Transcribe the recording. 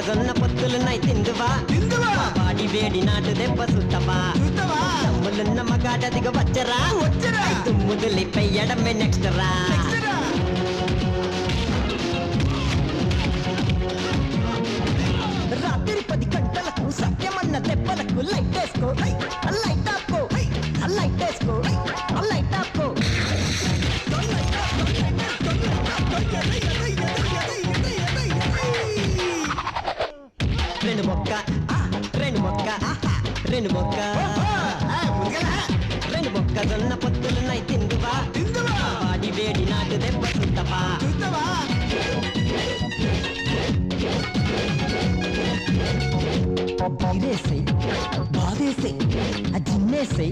జొన్న పొత్తులున్నాయి తిందువా వాడి వేడి నాటు దెబ్బ సుత్తవా తమ్ములున్న మగాడ దిగ వచ్చరా తుమ్ముదులిపై ఎడమే నెక్స్ట్ రా రాత్రి 10 గంటలకు సత్యమన్న దెబ్బలకు లైట్ వేసుకో లైట్ ఆపుకో లైట్ వేసుకో లైట్ ఆపుకో రెండు మొక్క రెండు మొక్క రెండు మొక్క రెండు మొక్క జొన్న పొత్తులున్నాయి తిందువా వాడి వేడి నాటు దెబ్బ సుత్తవా బాధేసై బాధేసై జిన్నేసై